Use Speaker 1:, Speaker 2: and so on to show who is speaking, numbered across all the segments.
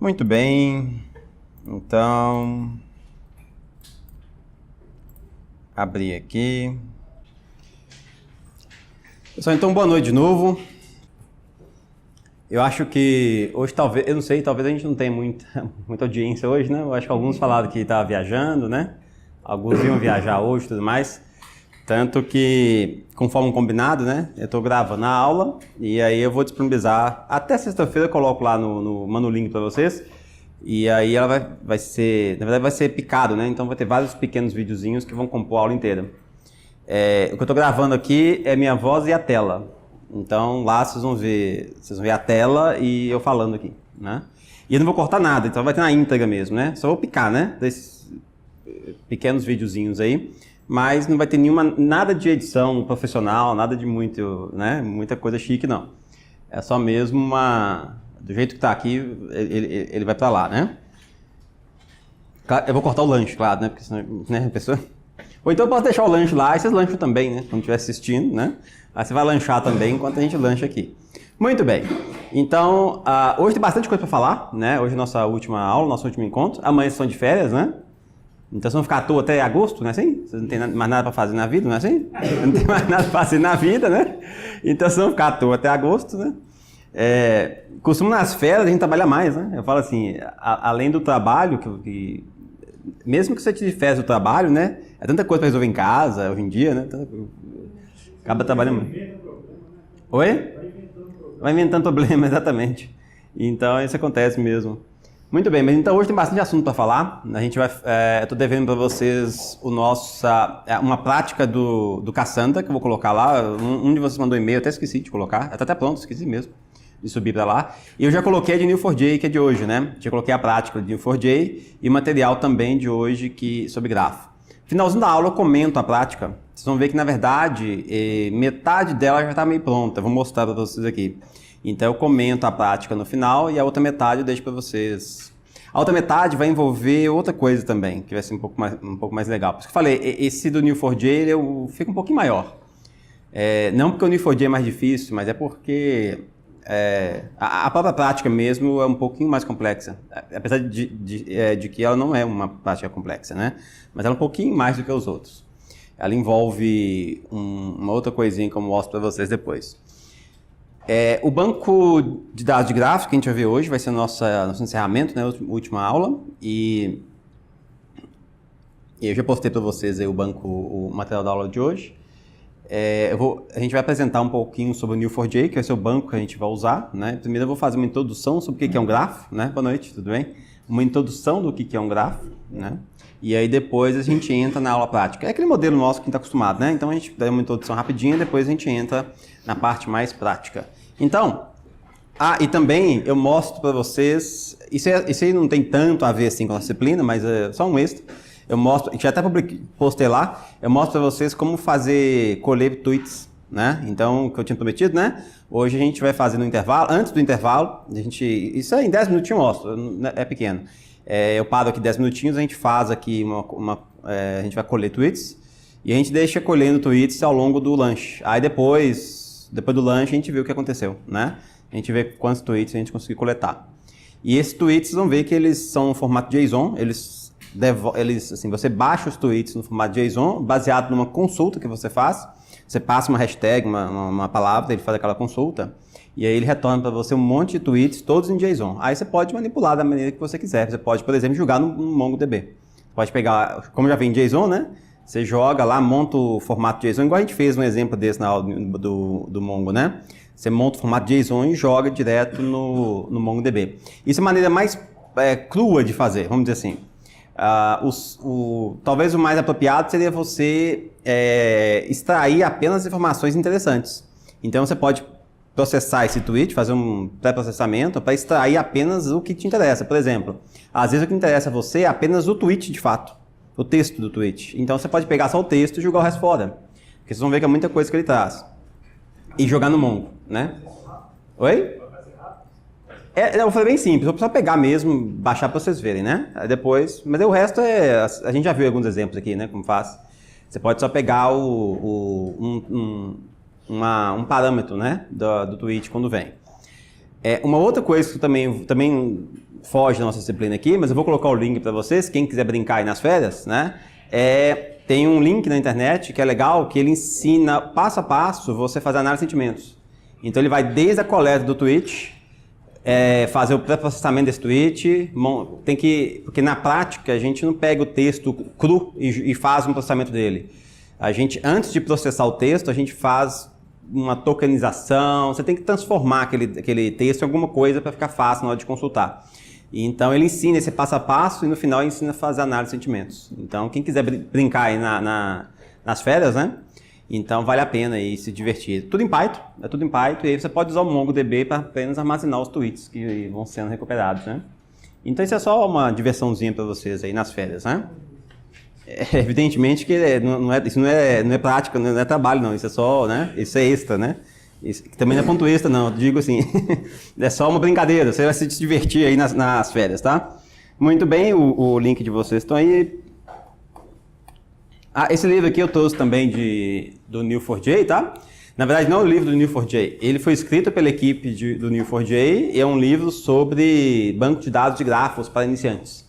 Speaker 1: Muito bem, então, abrir aqui. Pessoal, então boa noite de novo. Eu acho que hoje talvez, eu não sei, talvez a gente não tenha muita audiência hoje, né? Eu acho que alguns falaram que estava viajando, né? Alguns iam viajar hoje e tudo mais. Tanto que, conforme combinado, né? Eu estou gravando a aula e aí eu vou disponibilizar. Até sexta-feira eu coloco lá mando o link para vocês. E aí ela vai ser, na verdade vai ser picado, né? Então vai ter vários pequenos videozinhos que vão compor a aula inteira. O que eu estou gravando aqui é minha voz e a tela. Então lá vocês vão ver a tela e eu falando aqui, né? E eu não vou cortar nada, então vai ter na íntegra mesmo, né? Só vou picar, né? Desses pequenos videozinhos aí. Mas não vai ter nada de edição profissional, nada de muita coisa chique, não. É só mesmo do jeito que tá aqui, ele vai para lá, né? Eu vou cortar o lanche, claro, né? Porque senão, né, a pessoa... Ou então eu posso deixar o lanche lá e vocês lancham também, né? Quando estiver assistindo, né? Aí você vai lanchar também enquanto a gente lancha aqui. Muito bem. Então, hoje tem bastante coisa para falar, né? Hoje é nossa última aula, nosso último encontro. Amanhã vocês estão de férias, né? Então vocês vão ficar à toa até agosto, não é assim? Vocês não têm mais nada para fazer na vida, não é assim? Não tem mais nada para fazer na vida, né? Então vocês vão ficar à toa até agosto, né? Costumo nas férias a gente trabalha mais, né? Eu falo assim, além do trabalho, mesmo que você tire férias do trabalho, né? É tanta coisa para resolver em casa, hoje em dia, né? Acaba trabalhando. Oi? Vai inventando problema, exatamente. Então isso acontece mesmo. Muito bem, mas então hoje tem bastante assunto para falar. A gente vai, eu estou devendo para vocês uma prática do Cassandra, que eu vou colocar lá. Um de vocês mandou e-mail, até esqueci de colocar. Está até pronto, esqueci mesmo de subir para lá. E eu já coloquei a de Neo4j, que é de hoje, né? Já coloquei a prática de Neo4j e o material também de hoje sobre grafo. Finalzinho da aula eu comento a prática. Vocês vão ver que, na verdade, metade dela já está meio pronta. Eu vou mostrar para vocês aqui. Então eu comento a prática no final e a outra metade eu deixo para vocês. A outra metade vai envolver outra coisa também, que vai ser um pouco mais legal. Por isso que eu falei, esse do Neo4j fica um pouquinho maior. Não porque o Neo4j é mais difícil, mas é porque a própria prática mesmo é um pouquinho mais complexa. Apesar de que ela não é uma prática complexa, né? Mas ela é um pouquinho mais do que os outros. Ela envolve uma outra coisinha que eu mostro para vocês depois. O banco de dados de gráfico que a gente vai ver hoje vai ser nosso encerramento, né, a última aula. E eu já postei para vocês aí o material da aula de hoje. A gente vai apresentar um pouquinho sobre o Neo4j, que vai ser o banco que a gente vai usar, né? Primeiro eu vou fazer uma introdução sobre o que é um grafo, né? Boa noite, tudo bem? Uma introdução do que é um grafo, né? E aí depois a gente entra na aula prática. É aquele modelo nosso que a gente está acostumado, né? Então a gente dá uma introdução rapidinha e depois a gente entra na parte mais prática. Então, e também eu mostro para vocês, isso aí não tem tanto a ver assim com a disciplina, mas é só um extra. Eu mostro, já até postei lá, eu mostro para vocês como colher tweets, né? Então, o que eu tinha prometido, né? Hoje a gente vai fazer no intervalo, antes do intervalo, isso aí em 10 minutinhos eu mostro, é pequeno. Eu paro aqui 10 minutinhos, a gente faz aqui a gente vai colher tweets e a gente deixa colhendo tweets ao longo do lanche. Aí depois do lanche a gente vê o que aconteceu, né? A gente vê quantos tweets a gente conseguiu coletar. E esses tweets, vocês vão ver que eles são no formato JSON, assim, você baixa os tweets no formato JSON, baseado numa consulta que você faz. Você passa uma hashtag, uma palavra, ele faz aquela consulta, e aí ele retorna para você um monte de tweets, todos em JSON. Aí você pode manipular da maneira que você quiser. Você pode, por exemplo, jogar no MongoDB. Pode pegar, como já vem em JSON, né? Você joga lá, monta o formato JSON, igual a gente fez um exemplo desse na aula do Mongo, né? Você monta o formato JSON e joga direto no MongoDB. Isso é a maneira mais crua de fazer, vamos dizer assim. Talvez o mais apropriado seria você extrair apenas informações interessantes. Então você pode processar esse tweet, fazer um pré-processamento para extrair apenas o que te interessa. Por exemplo, às vezes o que interessa a você é apenas o tweet de fato, o texto do tweet. Então você pode pegar só o texto e jogar o resto fora. Porque vocês vão ver que é muita coisa que ele traz. E jogar no Mongo, né? Oi? Eu falei bem simples, vou só pegar mesmo, baixar para vocês verem, né? Aí depois, mas aí o resto a gente já viu alguns exemplos aqui, né? Como faz. Você pode só pegar um parâmetro, né? Do tweet quando vem. Uma outra coisa que também foge da nossa disciplina aqui, mas eu vou colocar o link para vocês, quem quiser brincar aí nas férias, né? Tem um link na internet que é legal, que ele ensina passo a passo você fazer análise de sentimentos. Então ele vai desde a coleta do tweet, fazer o pré-processamento desse tweet, porque na prática a gente não pega o texto cru e faz um processamento dele. A gente, antes de processar o texto, a gente faz uma tokenização, você tem que transformar aquele texto em alguma coisa para ficar fácil na hora de consultar. Então ele ensina esse passo a passo e no final ele ensina a fazer análise de sentimentos. Então quem quiser brincar aí nas férias, né? Então vale a pena aí se divertir. Tudo em Python, é tudo em Python, e aí você pode usar o MongoDB para apenas armazenar os tweets que vão sendo recuperados, né? Então isso é só uma diversãozinha para vocês aí nas férias, né? Evidentemente que isso não é prática, não é trabalho não, isso é só, né? Isso é extra, né? Isso também não é ponto extra não, digo assim, é só uma brincadeira, você vai se divertir aí nas férias, tá? Muito bem, o link de vocês estão aí. Esse livro aqui eu trouxe também do Neo4j, tá? Na verdade não é o livro do Neo4j, ele foi escrito pela equipe do Neo4j e é um livro sobre banco de dados de grafos para iniciantes.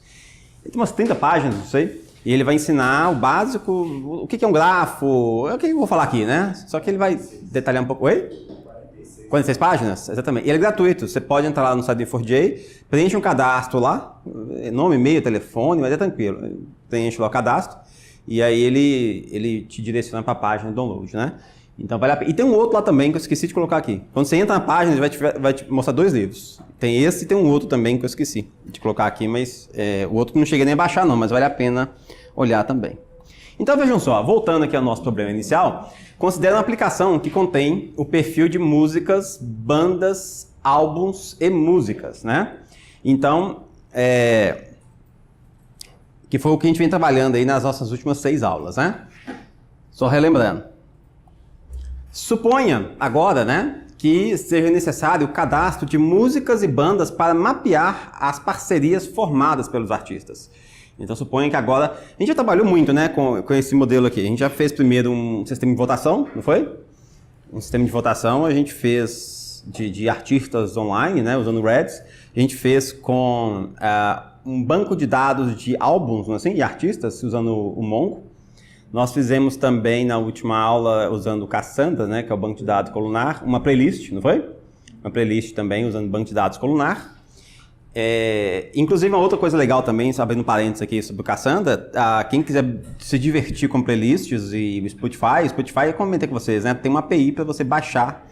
Speaker 1: Ele tem umas 30 páginas, não sei. E ele vai ensinar o básico, o que é um grafo, é o que eu vou falar aqui, né? Só que ele vai detalhar um pouco. Oi? 46 páginas? Exatamente. E ele é gratuito, você pode entrar lá no site do Neo4j, preenche um cadastro lá, nome, e-mail, telefone, mas é tranquilo. Preenche lá o cadastro e aí ele te direciona para a página de download, né? Então vale a pena. E tem um outro lá também que eu esqueci de colocar aqui. Quando você entra na página, ele vai te mostrar 2 livros. Tem esse e tem um outro também que eu esqueci de colocar aqui, mas o outro não cheguei nem a baixar não, mas vale a pena olhar também. Então vejam só, voltando aqui ao nosso problema inicial, considera uma aplicação que contém o perfil de músicas, bandas, álbuns e músicas, né? Então, que foi o que a gente vem trabalhando aí nas nossas últimas 6 aulas, né? Só relembrando. Suponha agora, né, que seja necessário o cadastro de músicas e bandas para mapear as parcerias formadas pelos artistas. Então suponha que agora... A gente já trabalhou muito, né, com esse modelo aqui. A gente já fez primeiro um sistema de votação, não foi? Um sistema de votação a gente fez de artistas online, né, usando o Reds. A gente fez com um banco de dados de álbuns, assim, e artistas, usando o Mongo. Nós fizemos também na última aula, usando o Cassandra, né, que é o banco de dados colunar, uma playlist, não foi? Uma playlist também usando o banco de dados colunar. Inclusive, uma outra coisa legal também, só abrindo parênteses aqui sobre o Cassandra, quem quiser se divertir com playlists e o Spotify, eu comentei com vocês, né, tem uma API para você baixar,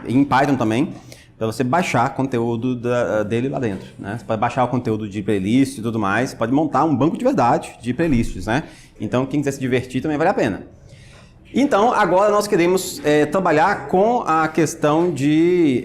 Speaker 1: em Python também, para você baixar conteúdo dele lá dentro, né? Você pode baixar o conteúdo de playlist e tudo mais, pode montar um banco de verdade de playlists, né? Então, quem quiser se divertir também vale a pena. Então, agora nós queremos trabalhar com a questão de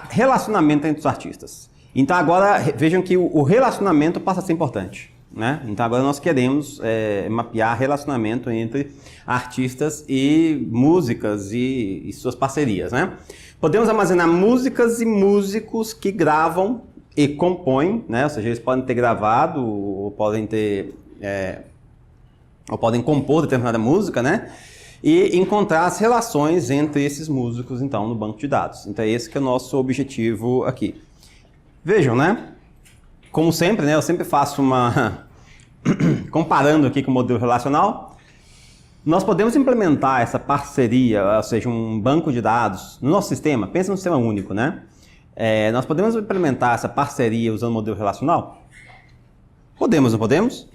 Speaker 1: relacionamento entre os artistas. Então, agora vejam que o relacionamento passa a ser importante, né? Então, agora nós queremos mapear relacionamento entre artistas e músicas e suas parcerias, né? Podemos armazenar músicas e músicos que gravam e compõem, né? Ou seja, eles podem ter gravado ou podem ter... ou podem compor determinada música, né? E encontrar as relações entre esses músicos, então, no banco de dados. Então, esse que é o nosso objetivo aqui. Vejam, né? Como sempre, né? Eu sempre faço uma... comparando aqui com o modelo relacional. Nós podemos implementar essa parceria, ou seja, um banco de dados no nosso sistema. Pensa no sistema único, né? Nós podemos implementar essa parceria usando o modelo relacional? Podemos, não podemos?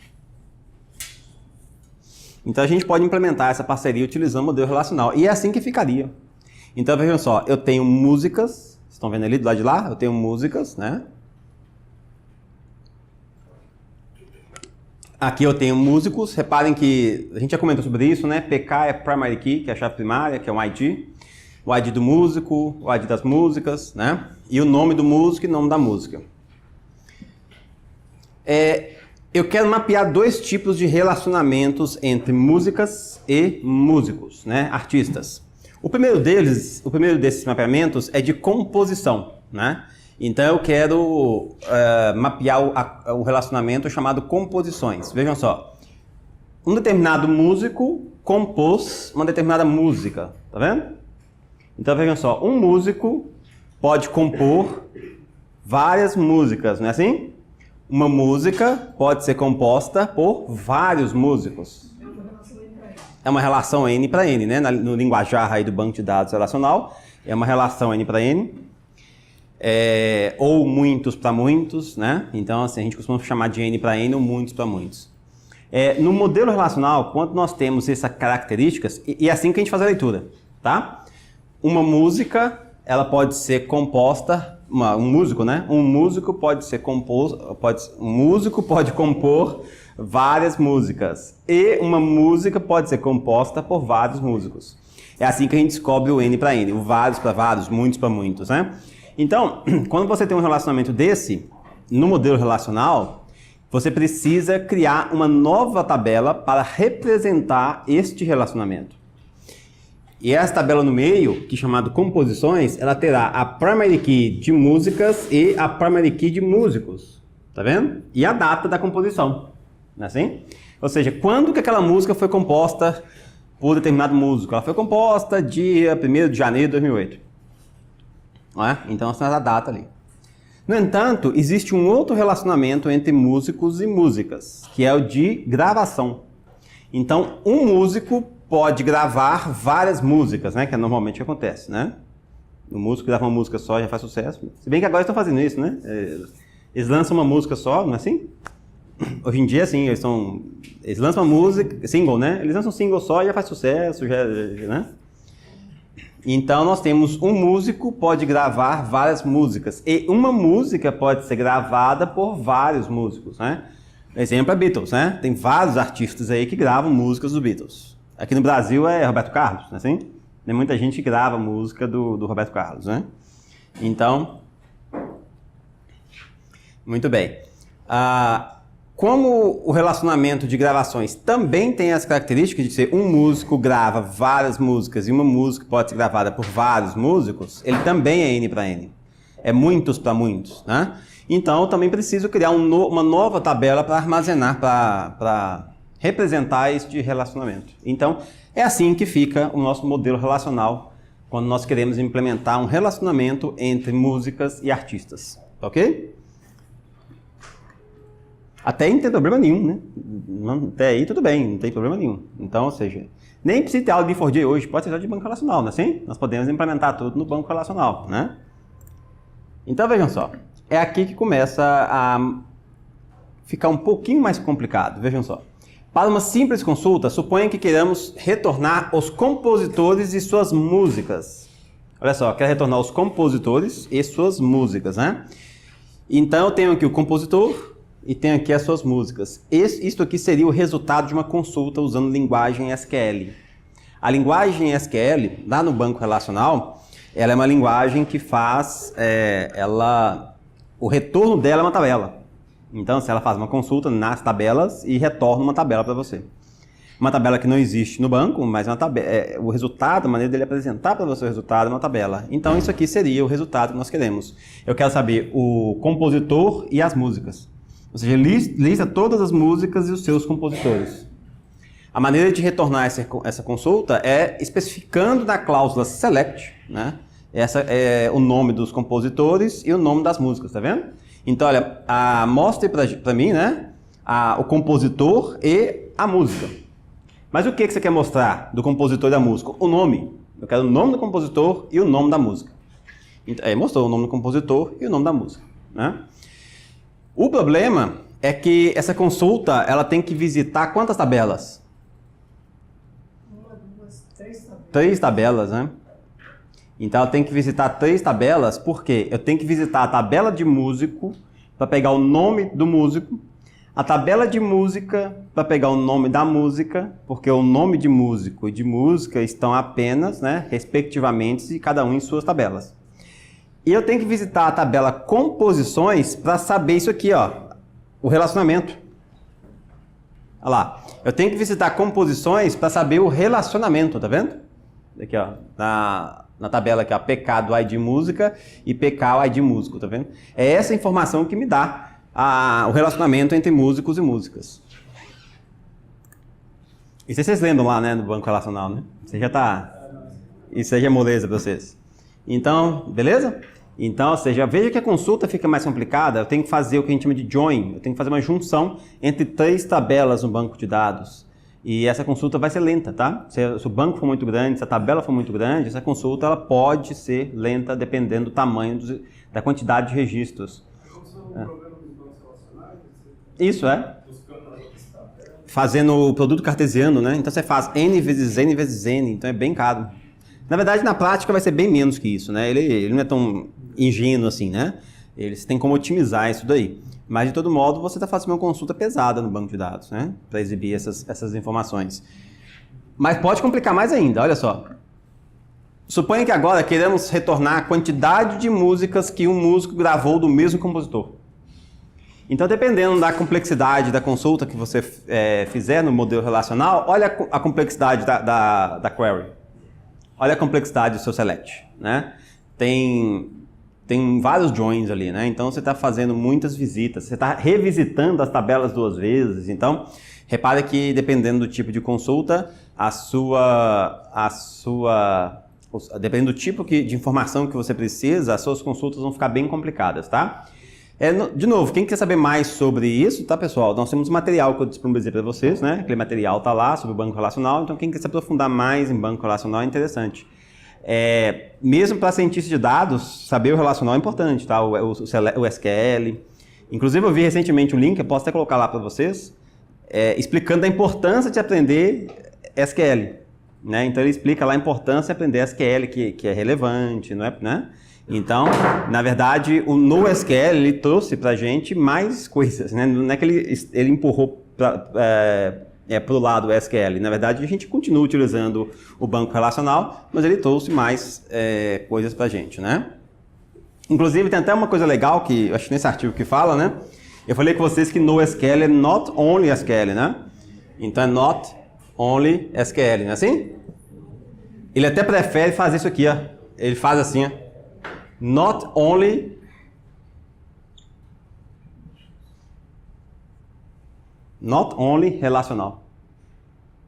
Speaker 1: Então a gente pode implementar essa parceria utilizando o modelo relacional. E é assim que ficaria. Então vejam só, eu tenho músicas, vocês estão vendo ali do lado de lá? Eu tenho músicas, né? Aqui eu tenho músicos, reparem que a gente já comentou sobre isso, né? PK é primary key, que é a chave primária, que é um ID. O ID do músico, o ID das músicas, né? E o nome do músico e o nome da música. Eu quero mapear 2 tipos de relacionamentos entre músicas e músicos, né? Artistas. O primeiro desses mapeamentos é de composição, né? Então eu quero mapear o relacionamento chamado composições. Vejam só, um determinado músico compôs uma determinada música, tá vendo? Então vejam só, um músico pode compor várias músicas, não é assim? Uma música pode ser composta por vários músicos. É uma relação N para N, né? No linguajar aí do banco de dados relacional, é uma relação N para N. Ou muitos para muitos, né? Então, assim, a gente costuma chamar de N para N ou muitos para muitos. No modelo relacional, quando nós temos essas características, e é assim que a gente faz a leitura, tá? Uma música, ela pode ser composta, um músico, né? Um músico pode ser um músico pode compor várias músicas. E uma música pode ser composta por vários músicos. É assim que a gente descobre o N para N, o vários para vários, muitos para muitos, né? Então, quando você tem um relacionamento desse, no modelo relacional, você precisa criar uma nova tabela para representar este relacionamento. E essa tabela no meio, que é chamada composições, ela terá a primary key de músicas e a primary key de músicos. Tá vendo? E a data da composição. Não é assim? Ou seja, quando que aquela música foi composta por determinado músico? Ela foi composta dia 1º de janeiro de 2008. Não é? Então, essa é a data ali. No entanto, existe um outro relacionamento entre músicos e músicas, que é o de gravação. Então, um músico pode gravar várias músicas, né? Que é normalmente o que acontece, né? O músico grava uma música só e já faz sucesso. Se bem que agora estão fazendo isso, né? Eles lançam uma música só, não é assim? Hoje em dia, sim, eles lançam uma música, single, né? Eles lançam um single só e já faz sucesso, né? Então, nós temos um músico pode gravar várias músicas. E uma música pode ser gravada por vários músicos, né? Exemplo é Beatles, né? Tem vários artistas aí que gravam músicas do Beatles. Aqui no Brasil é Roberto Carlos, não é assim? Tem muita gente que grava música do Roberto Carlos, né? Então, muito bem. Como o relacionamento de gravações também tem as características de ser um músico grava várias músicas e uma música pode ser gravada por vários músicos, ele também é N para N. É muitos para muitos, né? Então, eu também preciso criar uma nova tabela para armazenar, para representar este relacionamento. Então, é assim que fica o nosso modelo relacional quando nós queremos implementar um relacionamento entre músicas e artistas, ok? Até aí não tem problema nenhum, né? Até aí tudo bem, não tem problema nenhum. Então, ou seja, nem precisa ter aula de Leo4j hoje, pode ser de banco relacional, não é assim? Nós podemos implementar tudo no banco relacional, né? Então, vejam só, é aqui que começa a ficar um pouquinho mais complicado, vejam só. Para uma simples consulta, suponha que queiramos retornar os compositores e suas músicas. Olha só, quero retornar os compositores e suas músicas, né? Então, eu tenho aqui o compositor e tenho aqui as suas músicas. Isto aqui seria o resultado de uma consulta usando linguagem SQL. A linguagem SQL, lá no banco relacional, ela é uma linguagem que faz, o retorno dela é uma tabela. Então, se ela faz uma consulta nas tabelas e retorna uma tabela para você. Uma tabela que não existe no banco, mas é uma tabela, o resultado, a maneira dele apresentar para você o resultado é uma tabela. Então, isso aqui seria o resultado que nós queremos. Eu quero saber o compositor e as músicas. Ou seja, lista todas as músicas e os seus compositores. A maneira de retornar essa consulta é especificando na cláusula select, né? Essa é o nome dos compositores e o nome das músicas, tá vendo? Então, olha, mostre para mim, né? O compositor e a música. Mas o que você quer mostrar do compositor e da música? O nome. Eu quero o nome do compositor e o nome da música. Então, mostrou o nome do compositor e o nome da música, né? O problema é que essa consulta, ela tem que visitar quantas tabelas?
Speaker 2: 1, 2, 3 tabelas.
Speaker 1: 3 tabelas, né? Então, ela tem que visitar 3 tabelas, porque eu tenho que visitar a tabela de músico para pegar o nome do músico, a tabela de música para pegar o nome da música, porque o nome de músico e de música estão apenas, né, respectivamente, cada um em suas tabelas. E eu tenho que visitar a tabela composições para saber isso aqui, ó, o relacionamento. Olha lá, eu tenho que visitar composições para saber o relacionamento, tá vendo? Aqui, ó, na tabela aqui, ó, PK do ID música e PK o ID músico, tá vendo? É essa informação que me dá o relacionamento entre músicos e músicas. Isso vocês lembram lá, né, no banco relacional, né? Isso já é moleza para vocês. Então, beleza? Então, ou seja, veja que a consulta fica mais complicada, eu tenho que fazer o que a gente chama de join, eu tenho que fazer uma junção entre 3 tabelas no banco de dados. E essa consulta vai ser lenta, tá? Se o banco for muito grande, se a tabela for muito grande, essa consulta ela pode ser lenta dependendo do tamanho, da quantidade de registros. Isso, fazendo o produto cartesiano, né? Então você faz N vezes N vezes N, então é bem caro. Na verdade, na prática vai ser bem menos que isso, né? Ele não é tão ingênuo assim, né? Eles têm como otimizar isso daí. Mas, de todo modo, você está fazendo uma consulta pesada no banco de dados, né? Para exibir essas informações. Mas pode complicar mais ainda, olha só. Suponha que agora queremos retornar a quantidade de músicas que um músico gravou do mesmo compositor. Então, dependendo da complexidade da consulta que você fizer no modelo relacional, olha a complexidade da query. Olha a complexidade do seu select, né? Tem vários joins ali, né? Então, você está fazendo muitas visitas, você está revisitando as tabelas 2 vezes. Então, repare que dependendo do tipo de consulta, dependendo do tipo de informação que você precisa, as suas consultas vão ficar bem complicadas, tá? De novo, quem quer saber mais sobre isso, tá, pessoal? Nós temos material que eu disponibilizei para vocês, né? Aquele material tá lá sobre o banco relacional, então quem quer se aprofundar mais em banco relacional é interessante. Mesmo para cientistas de dados, saber o relacional é importante, tá? O SQL. Inclusive, eu vi recentemente um link, eu posso até colocar lá para vocês, explicando a importância de aprender SQL, né? Então, ele explica lá a importância de aprender SQL, que é relevante, não é, né? Então, na verdade, o NoSQL ele trouxe para a gente mais coisas, né? Não é que ele empurrou para o lado do SQL. Na verdade, a gente continua utilizando o banco relacional, mas ele trouxe mais coisas para a gente, né? Inclusive, tem até uma coisa legal que, acho que nesse artigo que fala, né? Eu falei com vocês que NoSQL é not only SQL, né? Então, é not only SQL, não é assim? Ele até prefere fazer isso aqui, ó. Ele faz assim, ó. Not only relacional,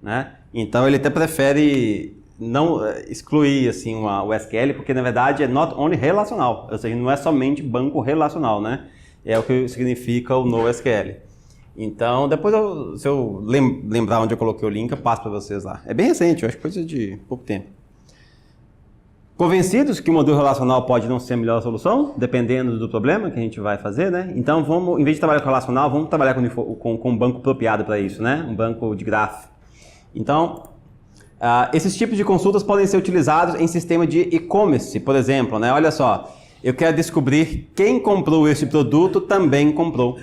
Speaker 1: né? Então ele até prefere não excluir assim o SQL, porque na verdade é not only relacional, ou seja, não é somente banco relacional, né? É o que significa o NoSQL. Então depois se eu lembrar onde eu coloquei o link, eu passo para vocês lá. É bem recente, eu acho que coisa de pouco tempo. Convencidos que o modelo relacional pode não ser a melhor solução, dependendo do problema que a gente vai fazer, né? Então, em vez de trabalhar com relacional, vamos trabalhar com um banco apropriado para isso, né? Um banco de grafo. Então, esses tipos de consultas podem ser utilizados em sistema de e-commerce, por exemplo, né? Olha só, eu quero descobrir quem comprou esse produto também comprou.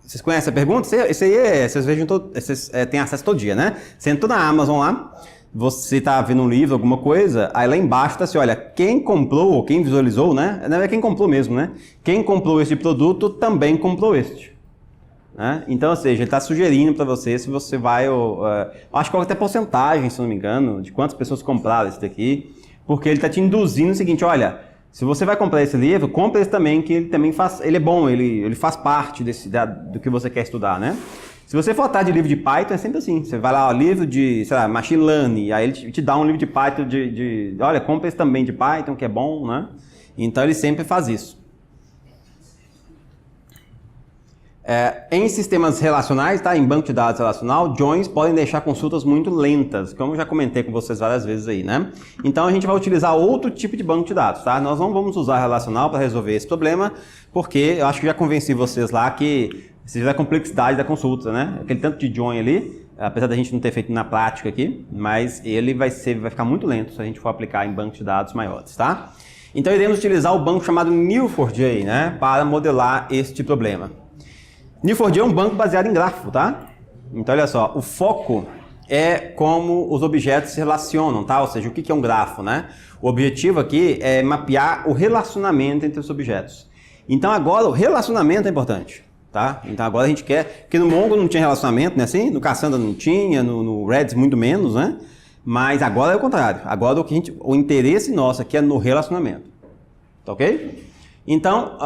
Speaker 1: Vocês conhecem a pergunta? Isso aí vocês vejam vocês têm acesso todo dia, né? Você entra na Amazon lá, você está vendo um livro, alguma coisa, aí lá embaixo está assim, olha, quem comprou ou quem visualizou, né? Não é quem comprou mesmo, né? Quem comprou este produto também comprou este. Né? Então, ou seja, ele está sugerindo para você se você vai... acho que até porcentagem, se não me engano, de quantas pessoas compraram esse daqui, porque ele está te induzindo o seguinte, olha, se você vai comprar esse livro, compre esse também, que ele também ele é bom, ele faz parte do que você quer estudar, né? Se você for atrás de livro de Python, é sempre assim. Você vai lá, ó, livro de, sei lá, Machine Learning, aí ele te dá um livro de Python olha, compra esse também de Python, que é bom, né? Então, ele sempre faz isso. Em sistemas relacionais, tá? Em banco de dados relacional, joins podem deixar consultas muito lentas, como eu já comentei com vocês várias vezes aí, né? Então, a gente vai utilizar outro tipo de banco de dados, tá? Nós não vamos usar relacional para resolver esse problema, porque eu acho que já convenci vocês lá que seja a complexidade da consulta, né? Aquele tanto de join ali, apesar da gente não ter feito na prática aqui, mas ele vai ficar muito lento se a gente for aplicar em bancos de dados maiores, tá? Então, iremos utilizar o banco chamado Neo4j, né? Para modelar este problema. Neo4j é um banco baseado em grafo, tá? Então, olha só, o foco é como os objetos se relacionam, tá? Ou seja, o que é um grafo, né? O objetivo aqui é mapear o relacionamento entre os objetos. Então, agora, o relacionamento é importante. Tá? Então agora a gente quer, porque no Mongo não tinha relacionamento, né? Assim? No Cassandra não tinha, no Redis muito menos, né? Mas agora é o contrário. Agora o interesse nosso aqui é no relacionamento. Tá ok? Então,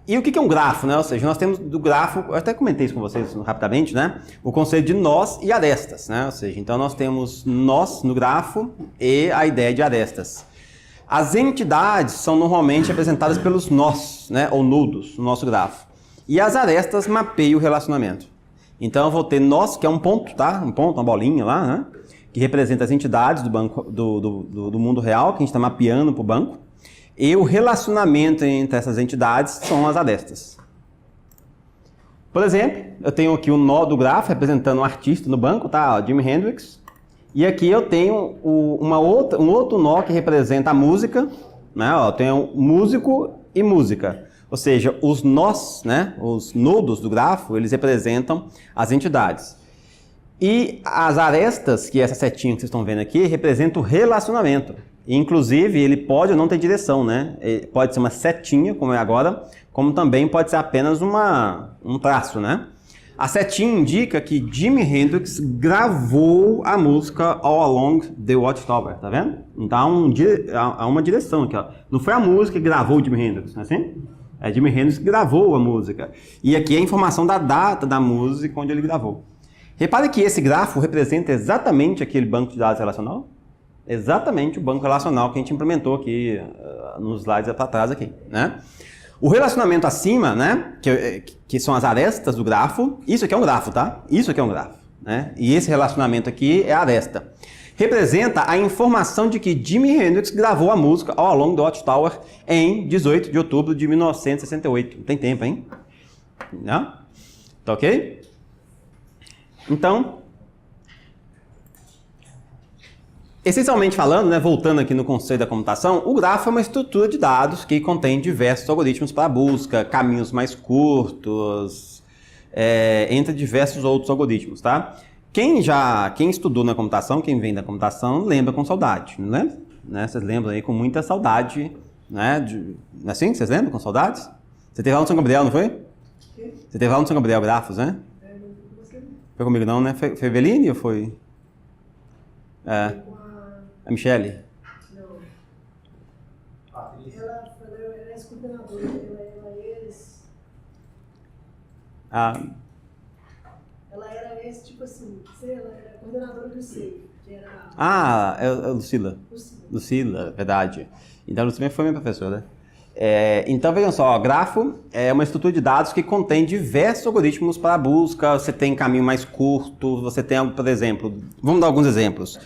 Speaker 1: e o que é um grafo, né? Ou seja, nós temos do grafo, eu até comentei isso com vocês rapidamente, né? O conceito de nós e arestas, né? Ou seja, então nós temos nós no grafo e a ideia de arestas. As entidades são normalmente representadas pelos nós, né, ou nodos, no nosso grafo. E as arestas mapeiam o relacionamento. Então eu vou ter nós, que é um ponto, tá? Um ponto, uma bolinha lá, né? Que representa as entidades do banco, do mundo real, que a gente está mapeando para o banco. E o relacionamento entre essas entidades são as arestas. Por exemplo, eu tenho aqui o nó do grafo representando um artista no banco, tá? Jimi Hendrix. E aqui eu tenho um outro nó que representa a música, né? Ó, eu tenho músico e música. Ou seja, os nós, né? Os nodos do grafo, eles representam as entidades. E as arestas, que é essa setinha que vocês estão vendo aqui, representa o relacionamento. Inclusive, ele pode ou não ter direção, né? Ele pode ser uma setinha, como é agora, como também pode ser apenas um traço, né? A setinha indica que Jimi Hendrix gravou a música All Along the Watchtower, tá vendo? Então há uma direção aqui, ó. Não foi a música que gravou o Jimi Hendrix, não é assim? É Jimi Hendrix que gravou a música. E aqui é a informação da data da música onde ele gravou. Repare que esse grafo representa exatamente aquele banco de dados relacional. Exatamente o banco relacional que a gente implementou aqui nos slides para trás aqui, né? O relacionamento acima, né, que são as arestas do grafo, isso aqui é um grafo, tá? Isso aqui é um grafo, né? E esse relacionamento aqui é a aresta. Representa a informação de que Jimi Hendrix gravou a música All Along the Watchtower em 18 de outubro de 1968. Não tem tempo, hein? Não? Tá ok? Então, essencialmente falando, né, voltando aqui no conceito da computação, o grafo é uma estrutura de dados que contém diversos algoritmos para busca, caminhos mais curtos, entre diversos outros algoritmos, tá? Quem estudou na computação, quem vem da computação, lembra com saudade, não lembra? Né? Vocês lembram aí com muita saudade, né? Assim, vocês lembram com saudades? Você teve lá no São Gabriel, não foi? Você teve lá no São Gabriel grafos, né? Foi comigo não, né? Foi Eveline ou foi? A Michele?
Speaker 2: Não. Ela é ex-coordenadora, ela era tipo assim, ela era coordenadora do SEI, que era...
Speaker 1: É Lucila. Lucila, verdade. Então a Lucila foi minha professora. Então vejam só, grafo é uma estrutura de dados que contém diversos algoritmos para a busca. Você tem caminho mais curto, você tem, por exemplo, vamos dar alguns exemplos.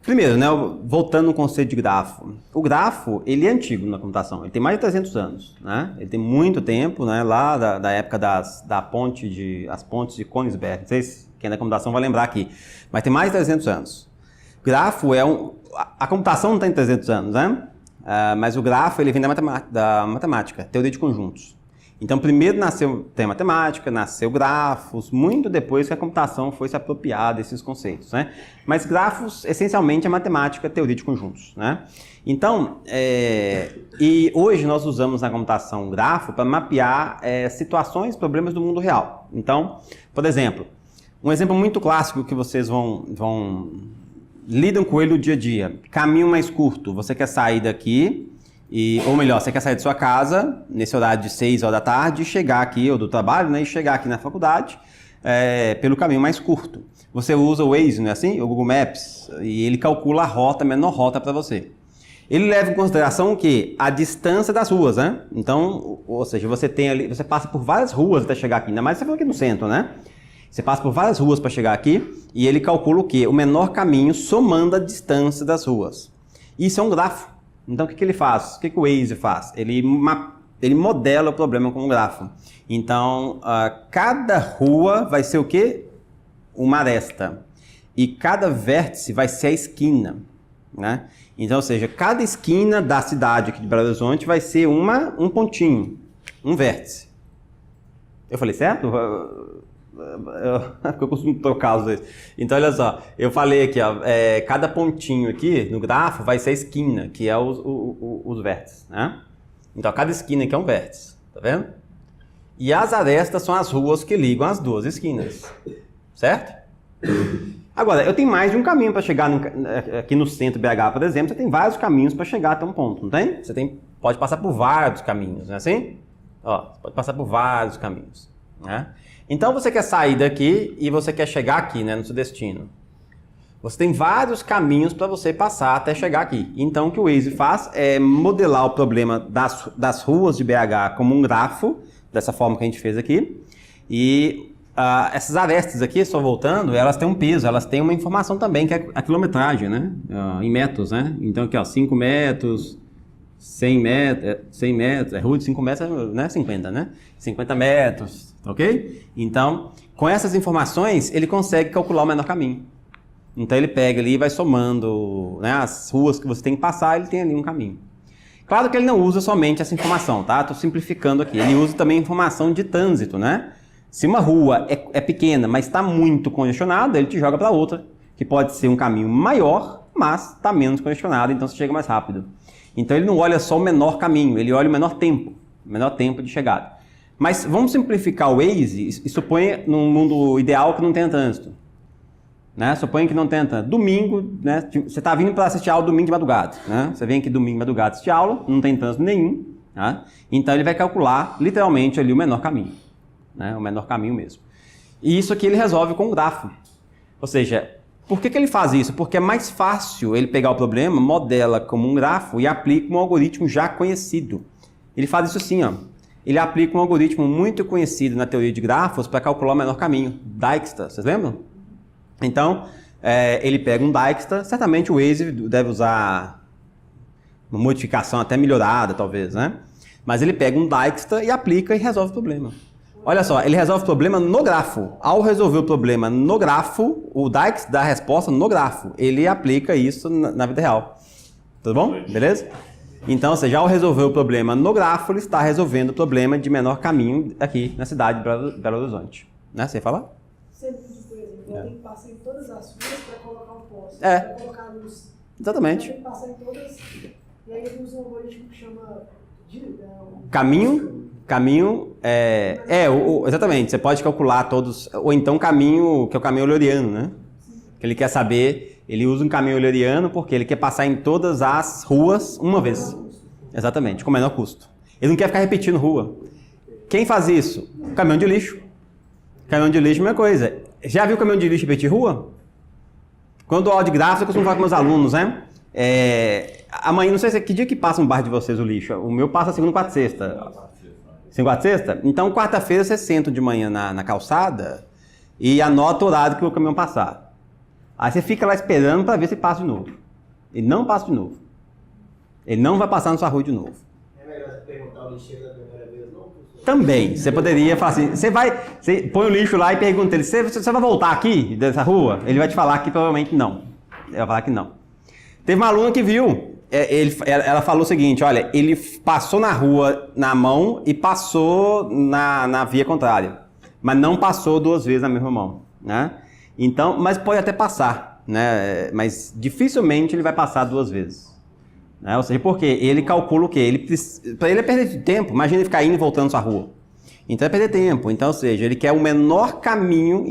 Speaker 1: Primeiro, né, voltando no conceito de grafo. O grafo, ele é antigo na computação, ele tem mais de 300 anos, né? Ele tem muito tempo, né, lá da época as pontes de Königsberg, não sei se quem é da computação vai lembrar aqui, mas tem mais de 300 anos. Grafo a computação não tem 300 anos, né? Mas o grafo, ele vem da matemática, teoria de conjuntos. Então, primeiro tem a matemática, nasceu grafos, muito depois que a computação foi se apropriar desses conceitos, né? Mas grafos, essencialmente, é matemática, teoria de conjuntos, né? Então, e hoje nós usamos na computação grafo para mapear situações, problemas do mundo real. Então, por exemplo, um exemplo muito clássico que vocês lidam com ele no dia a dia. Caminho mais curto, você quer sair daqui... ou melhor, você quer sair de sua casa, nesse horário de 6 horas da tarde, e chegar aqui, ou do trabalho, né, e chegar aqui na faculdade pelo caminho mais curto. Você usa o Waze, não é assim? O Google Maps, e ele calcula a menor rota para você. Ele leva em consideração o quê? A distância das ruas, né? Então, ou seja, você passa por várias ruas até chegar aqui, ainda mais você for aqui no centro, né? Você passa por várias ruas para chegar aqui, e ele calcula o quê? O menor caminho somando a distância das ruas. Isso é um grafo. Então, o que ele faz? O que o Waze faz? Ele modela o problema com um grafo. Então, cada rua vai ser o quê? Uma aresta. E cada vértice vai ser a esquina, né? Então, ou seja, cada esquina da cidade aqui de Belo Horizonte vai ser um pontinho, um vértice. Eu falei certo? Eu costumo trocar os dois. Então, olha só, eu falei aqui, ó, cada pontinho aqui no grafo vai ser a esquina, que é os vértices, né? Então, cada esquina aqui é um vértice, tá vendo? E as arestas são as ruas que ligam as duas esquinas, certo? Agora, eu tenho mais de um caminho para chegar aqui no centro BH, por exemplo, você tem vários caminhos para chegar até um ponto, não tem? Pode passar por vários caminhos, não é assim? Ó, pode passar por vários caminhos, né? Então você quer sair daqui e você quer chegar aqui, né, no seu destino. Você tem vários caminhos para você passar até chegar aqui. Então, o que o Waze faz é modelar o problema das ruas de BH como um grafo, dessa forma que a gente fez aqui. E essas arestas aqui, só voltando, elas têm um peso, elas têm uma informação também, que é a quilometragem, né? Em metros, né? Então, aqui, ó, 5 metros, 100 metros, rua de 5 metros, não é 50, né? 50 metros, ok? Então, com essas informações, ele consegue calcular o menor caminho. Então, ele pega ali e vai somando, né, as ruas que você tem que passar, ele tem ali um caminho. Claro que ele não usa somente essa informação, tá? Estou simplificando aqui. Ele usa também informação de trânsito, né? Se uma rua é pequena, mas está muito congestionada, ele te joga para outra, que pode ser um caminho maior, mas está menos congestionado, então você chega mais rápido. Então ele não olha só o menor caminho, ele olha o menor tempo de chegada. Mas vamos simplificar o Waze e suponha num mundo ideal que não tenha trânsito. Né? Suponha que não tenha trânsito. Domingo, né? Você está vindo para assistir aula domingo de madrugada. Né? Você vem aqui domingo de madrugada assistir aula, não tem trânsito nenhum. Tá? Então ele vai calcular literalmente ali o menor caminho. Né? O menor caminho mesmo. E isso aqui ele resolve com um grafo. Ou seja, por que ele faz isso? Porque é mais fácil ele pegar o problema, modela como um grafo e aplica um algoritmo já conhecido. Ele faz isso assim, ó. Ele aplica um algoritmo muito conhecido na teoria de grafos para calcular o menor caminho. Dijkstra, vocês lembram? Então, ele pega um Dijkstra, certamente o Waze deve usar uma modificação até melhorada, talvez, né? Mas ele pega um Dijkstra e aplica e resolve o problema. Olha só, ele resolve o problema no grafo. Ao resolver o problema no grafo, o Dijkstra dá a resposta no grafo. Ele aplica isso na vida real. Tudo bom? Beleza? Então, ou seja, ao resolver o problema no grafo, ele está resolvendo o problema de menor caminho aqui na cidade de Belo Horizonte. Né? Você ia falar?
Speaker 2: Sempre, por exemplo, tem que passar em todas as ruas para colocar um poste.
Speaker 1: É.
Speaker 2: Para colocar a luz.
Speaker 1: Exatamente.
Speaker 2: Tem que passar em todas. E aí ele usa um algoritmo que chama
Speaker 1: Caminho exatamente, você pode calcular todos, ou então caminho, que é o caminho euleriano, né? Que ele quer saber, ele usa um caminho euleriano porque ele quer passar em todas as ruas uma vez. Exatamente, com menor custo. Ele não quer ficar repetindo rua. Quem faz isso? Caminhão de lixo. Caminhão de lixo é a mesma coisa. Já viu caminhão de lixo repetir rua? Quando eu dou aula de gráfico, eu costumo falar com meus alunos, né? Amanhã, não sei se que dia que passa no bairro de vocês o lixo. O meu passa segunda, quarta, sexta. Segunda, quarta, sexta? Então, quarta-feira você senta de manhã na calçada e anota o horário que o caminhão passar. Aí você fica lá esperando para ver se passa de novo. Ele não passa de novo. Ele não vai passar na sua rua de novo.
Speaker 3: É melhor você perguntar o lixeiro da primeira vez, não?
Speaker 1: Também. Você poderia falar assim, você põe o lixo lá e pergunta ele, você vai voltar aqui dessa rua? Ele vai te falar que provavelmente não. Ele vai falar que não. Teve uma aluna que viu, ela falou o seguinte, olha, ele passou na rua na mão e passou na via contrária, mas não passou duas vezes na mesma mão, né? Então, mas pode até passar, né? Mas dificilmente ele vai passar duas vezes, né? Ou seja, porque ele calcula o quê? Para ele é perder tempo, imagina ele ficar indo e voltando sua rua. Então é perder tempo, então, ou seja, ele quer o menor caminho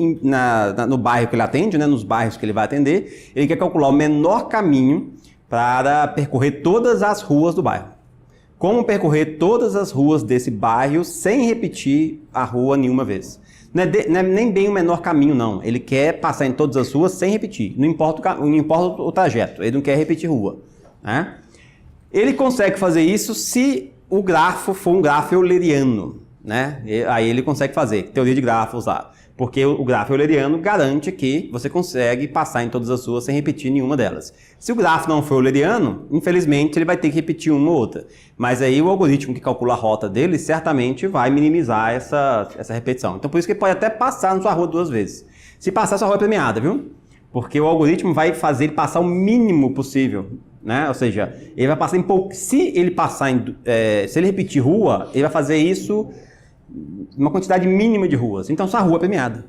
Speaker 1: no bairro que ele atende, né, nos bairros que ele vai atender, ele quer calcular o menor caminho para percorrer todas as ruas do bairro. Como percorrer todas as ruas desse bairro sem repetir a rua nenhuma vez. Não é nem bem o menor caminho, não. Ele quer passar em todas as ruas sem repetir, não importa o trajeto, ele não quer repetir rua, né? Ele consegue fazer isso se o grafo for um grafo euleriano. Né? Aí ele consegue fazer teoria de grafos lá, porque o grafo euleriano garante que você consegue passar em todas as ruas sem repetir nenhuma delas. Se o grafo não for euleriano, infelizmente ele vai ter que repetir uma ou outra, mas aí o algoritmo que calcula a rota dele certamente vai minimizar essa repetição. Então por isso que ele pode até passar na sua rua duas vezes. Se passar, sua rua é premiada, viu? Porque o algoritmo vai fazer ele passar o mínimo possível, né? Ou seja, ele vai passar em pouco. Se ele passar se ele repetir rua, ele vai fazer isso uma quantidade mínima de ruas. Então sua rua é premiada.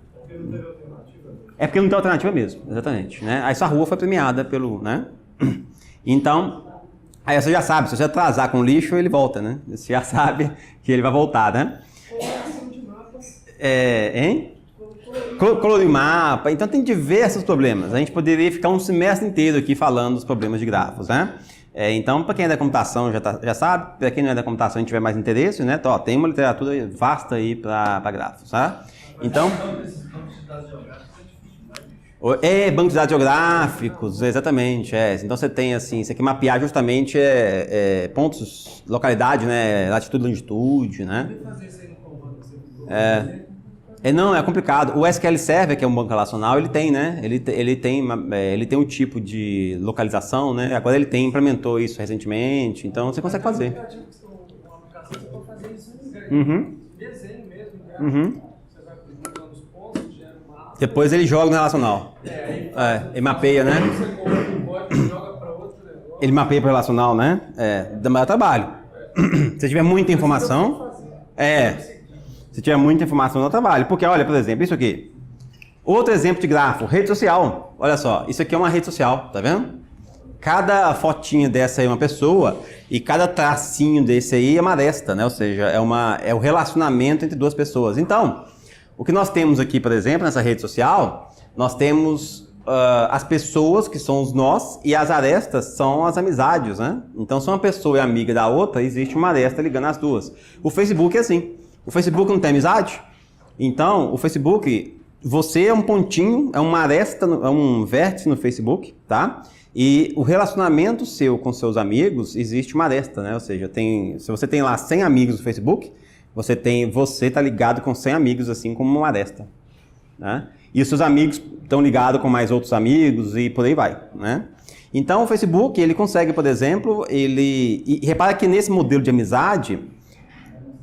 Speaker 1: É porque não tem alternativa mesmo, exatamente, né? Aí sua rua foi premiada pelo, né? Então, aí você já sabe, se você atrasar com lixo, ele volta, né? Você já sabe que ele vai voltar, né?
Speaker 2: Coloração de mapas.
Speaker 1: Hein? Colorir mapa. Então tem diversos problemas. A gente poderia ficar um semestre inteiro aqui falando dos problemas de grafos, né? Então, para quem é da computação já sabe, para quem não é da computação e tiver mais interesse, né? Então, tem uma literatura vasta aí para grafos, tá? Então... Banco de dados geográficos, exatamente. Então você tem assim, você quer mapear justamente pontos, localidade, né? Latitude e longitude, né?
Speaker 4: Fazer isso aí no comando que você
Speaker 1: Não, é complicado. O SQL Server, que é um banco relacional, ele tem, né? Ele tem um tipo de localização, né? Agora ele implementou isso recentemente, então você consegue fazer.
Speaker 4: Uma aplicação você pode fazer isso em desenho mesmo, você vai colocando os pontos, gera um mapa.
Speaker 1: Depois ele joga no relacional. Ele mapeia, né?
Speaker 4: Você coloca um código e joga para outro negócio.
Speaker 1: Ele mapeia para o relacional, né? Dá mais trabalho. Se tiver muita informação, se tiver muita informação, dá trabalho. Porque, olha, por exemplo, isso aqui. Outro exemplo de grafo, rede social. Olha só, isso aqui é uma rede social, tá vendo? Cada fotinha dessa aí é uma pessoa e cada tracinho desse aí é uma aresta, né? Ou seja, é o relacionamento entre duas pessoas. Então, o que nós temos aqui, por exemplo, nessa rede social, nós temos as pessoas que são os nós e as arestas são as amizades, né? Então, se uma pessoa é amiga da outra, existe uma aresta ligando as duas. O Facebook é assim. O Facebook não tem amizade? Então, o Facebook, você é um pontinho, é uma aresta, é um vértice no Facebook, tá? E o relacionamento seu com seus amigos, existe uma aresta, né? Ou seja, se você tem lá 100 amigos no Facebook, você tá ligado com 100 amigos, assim como uma aresta, né? E os seus amigos estão ligados com mais outros amigos e por aí vai, né? Então, o Facebook, ele consegue, por exemplo, e repara que nesse modelo de amizade,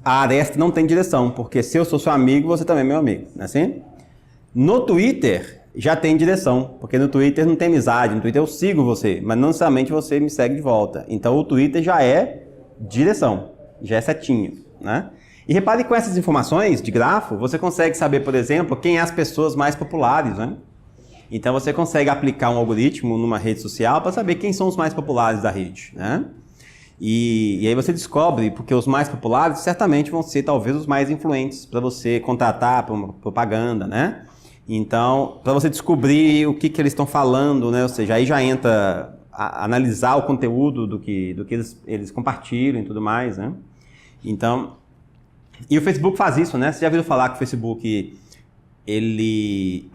Speaker 1: a aresta não tem direção, porque se eu sou seu amigo, você também é meu amigo, não é assim? No Twitter, já tem direção, porque no Twitter não tem amizade, no Twitter eu sigo você, mas não necessariamente você me segue de volta. Então o Twitter já é direção, já é setinho, né? E repare que com essas informações de grafo, você consegue saber, por exemplo, quem é as pessoas mais populares, né? Então você consegue aplicar um algoritmo numa rede social para saber quem são os mais populares da rede, né? E aí você descobre, porque os mais populares certamente vão ser talvez os mais influentes para você contratar para uma propaganda, né? Então, para você descobrir o que eles estão falando, né? Ou seja, aí já entra analisar o conteúdo do que eles compartilham e tudo mais, né? Então, e o Facebook faz isso, né? Você já ouviu falar que o Facebook ele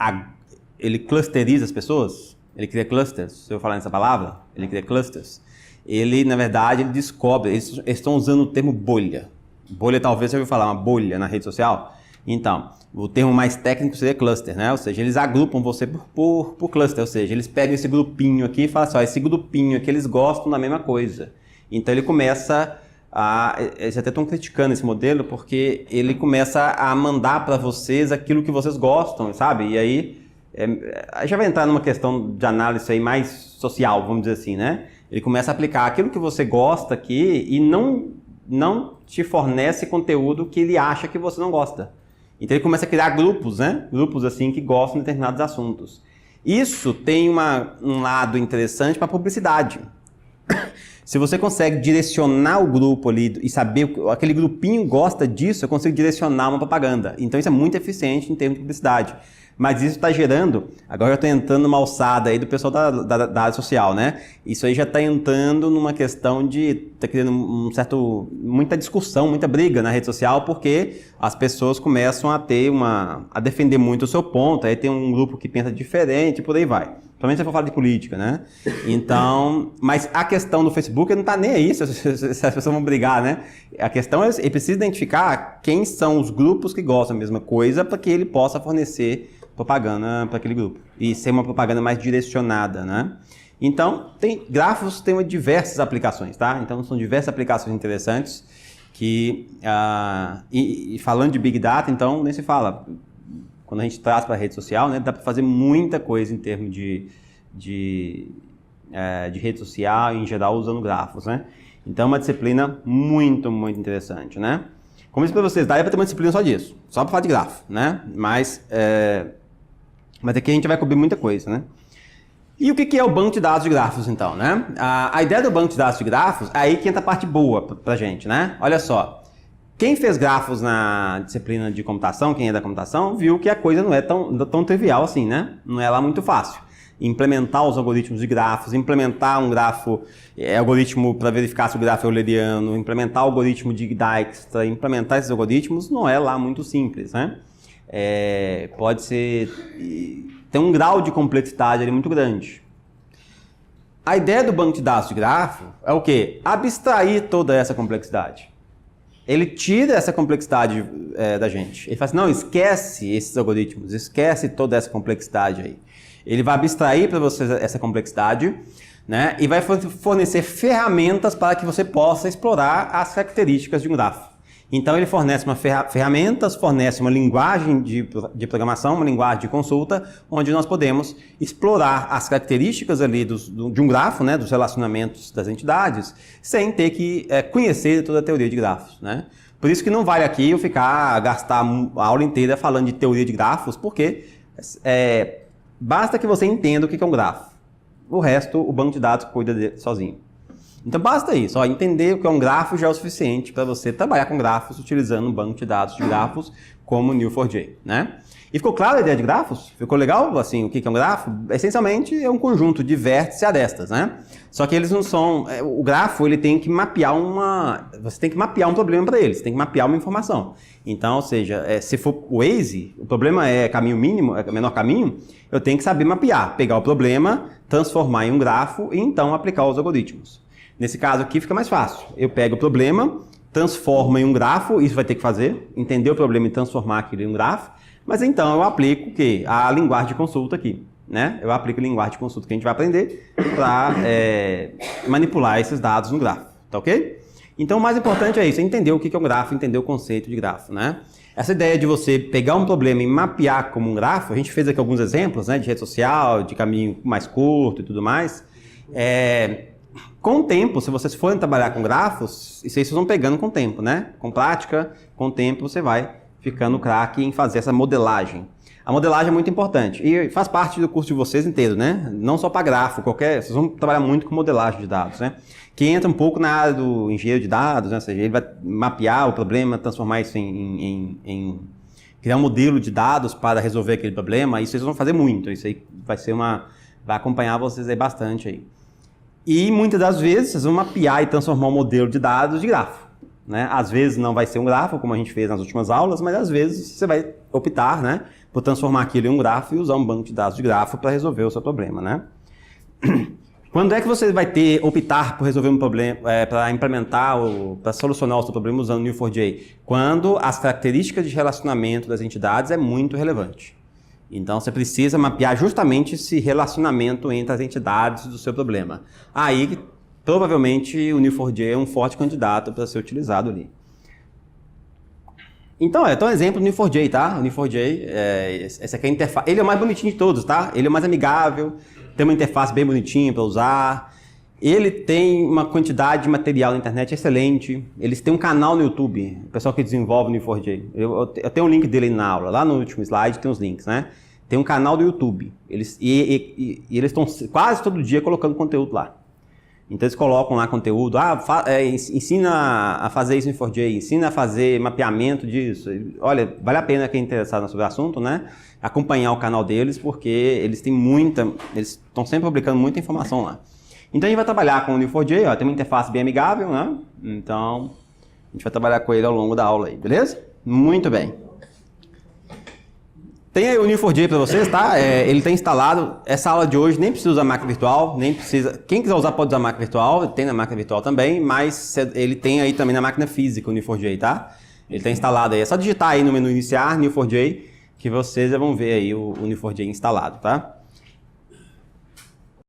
Speaker 1: clusteriza as pessoas? Ele cria clusters, se eu falar essa palavra, ele cria clusters. Ele, na verdade, ele descobre, eles estão usando o termo bolha. Bolha, talvez você ouviu falar, uma bolha na rede social. Então, o termo mais técnico seria cluster, né? Ou seja, eles agrupam você por cluster, ou seja, eles pegam esse grupinho aqui e falam assim, ó, esse grupinho aqui, eles gostam da mesma coisa. Então, ele começa eles até estão criticando esse modelo, porque ele começa a mandar para vocês aquilo que vocês gostam, sabe? E aí, já vai entrar numa questão de análise aí mais social, vamos dizer assim, né? Ele começa a aplicar aquilo que você gosta aqui e não te fornece conteúdo que ele acha que você não gosta. Então ele começa a criar grupos, né? Grupos assim que gostam de determinados assuntos. Isso tem um lado interessante para a publicidade. Se você consegue direcionar o grupo ali e saber que aquele grupinho gosta disso, eu consigo direcionar uma propaganda. Então isso é muito eficiente em termos de publicidade. Mas isso está gerando, agora eu estou entrando numa alçada aí do pessoal da área social, né? Isso aí já está entrando numa questão de, está criando muita discussão, muita briga na rede social, porque as pessoas começam a defender muito o seu ponto, aí tem um grupo que pensa diferente e por aí vai. Principalmente se for falar de política, né? Então, mas a questão do Facebook não está nem aí se as pessoas vão brigar, né? A questão é, ele precisa identificar quem são os grupos que gostam da mesma coisa para que ele possa fornecer propaganda para aquele grupo e ser uma propaganda mais direcionada, né? Então, grafos tem diversas aplicações, tá? Então, são diversas aplicações interessantes que, e falando de Big Data, então, nem se fala. Quando a gente traz para a rede social, né, dá para fazer muita coisa em termos de rede social, em geral, usando grafos, né? Então, é uma disciplina muito, muito interessante, né? Como eu disse para vocês, daí para ter uma disciplina só disso, só para falar de grafo, né? Mas aqui a gente vai cobrir muita coisa, né? E o que é o banco de dados de grafos, então, né? A ideia do banco de dados de grafos, é aí que entra a parte boa para a gente, né? Olha só, quem fez grafos na disciplina de computação, quem é da computação, viu que a coisa não é tão trivial assim, né? Não é lá muito fácil. Implementar os algoritmos de grafos, implementar um grafo, algoritmo para verificar se o grafo é euleriano, implementar o algoritmo de Dijkstra, implementar esses algoritmos não é lá muito simples, né? Pode ser tem um grau de complexidade ali muito grande. A ideia do banco de dados de grafo é o quê? Abstrair toda essa complexidade. Ele tira essa complexidade da gente. Ele fala assim, não, esquece esses algoritmos, esquece toda essa complexidade aí. Ele vai abstrair para você essa complexidade, né? E vai fornecer ferramentas para que você possa explorar as características de um grafo. Então ele fornece ferramentas, fornece uma linguagem de programação, uma linguagem de consulta, onde nós podemos explorar as características ali de um grafo, né, dos relacionamentos das entidades, sem ter que conhecer toda a teoria de grafos, né? Por isso que não vale aqui eu gastar a aula inteira falando de teoria de grafos, porque basta que você entenda o que é um grafo. O resto, o banco de dados cuida dele sozinho. Então basta isso, entender o que é um grafo já é o suficiente para você trabalhar com grafos utilizando um banco de dados de grafos como o Neo4j, né? E ficou clara a ideia de grafos? Ficou legal, assim, o que é um grafo? Essencialmente é um conjunto de vértices e arestas, né? Só que eles não são... O grafo, ele tem que mapear você tem que mapear um problema para ele, você tem que mapear uma informação. Então, ou seja, se for o Waze, o problema é caminho mínimo, é menor caminho, eu tenho que saber mapear, pegar o problema, transformar em um grafo e então aplicar os algoritmos. Nesse caso aqui fica mais fácil. Eu pego o problema, transformo em um grafo, isso vai ter que fazer, entender o problema e transformar aquilo em um grafo, mas então eu aplico o quê? A linguagem de consulta aqui, né? Eu aplico a linguagem de consulta que a gente vai aprender para manipular esses dados no grafo, tá ok? Então o mais importante é isso, entender o que é um grafo, entender o conceito de grafo, né? Essa ideia de você pegar um problema e mapear como um grafo, a gente fez aqui alguns exemplos, né? De rede social, de caminho mais curto e tudo mais. Com o tempo, se vocês forem trabalhar com grafos, isso aí vocês vão pegando com o tempo, né? Com prática, com o tempo você vai ficando craque em fazer essa modelagem. A modelagem é muito importante e faz parte do curso de vocês inteiro, né? Não só para grafo, vocês vão trabalhar muito com modelagem de dados, né? Que entra um pouco na área do engenheiro de dados, né? Ou seja, ele vai mapear o problema, transformar isso em criar um modelo de dados para resolver aquele problema. Isso vocês vão fazer muito, isso aí vai acompanhar vocês aí bastante aí. E muitas das vezes vocês vão mapear e transformar um modelo de dados de grafo, né? Às vezes não vai ser um grafo, como a gente fez nas últimas aulas, mas às vezes você vai optar, né, por transformar aquilo em um grafo e usar um banco de dados de grafo para resolver o seu problema, né? Quando é que você vai optar por resolver um problema, para implementar ou para solucionar o seu problema usando o Neo4j? Quando as características de relacionamento das entidades é muito relevante. Então, você precisa mapear justamente esse relacionamento entre as entidades do seu problema. Aí, provavelmente, o Neo4j é um forte candidato para ser utilizado ali. Então, um exemplo do Neo4j, tá? O Neo4j, essa aqui é a interface. Ele é o mais bonitinho de todos, tá? Ele é o mais amigável, tem uma interface bem bonitinha para usar. Ele tem uma quantidade de material na internet excelente. Eles têm um canal no YouTube, o pessoal que desenvolve no Neo4j. Eu tenho um link dele na aula, lá no último slide tem os links, né? Tem um canal do YouTube. Eles estão quase todo dia colocando conteúdo lá. Então eles colocam lá conteúdo, ensina a fazer isso no Neo4j, ensina a fazer mapeamento disso. Olha, vale a pena quem é interessado sobre o assunto, né? Acompanhar o canal deles, porque eles estão sempre publicando muita informação lá. Então a gente vai trabalhar com o Neo4j, tem uma interface bem amigável, né? Então a gente vai trabalhar com ele ao longo da aula aí, beleza? Muito bem. Tem aí o Neo4j para vocês, tá? Ele está instalado. Essa aula de hoje nem precisa usar máquina virtual, nem precisa. Quem quiser usar pode usar máquina virtual, tem na máquina virtual também, mas ele tem aí também na máquina física o Neo4j, tá? Ele está instalado aí. É só digitar aí no menu iniciar Neo4j que vocês já vão ver aí o Neo4j instalado, tá?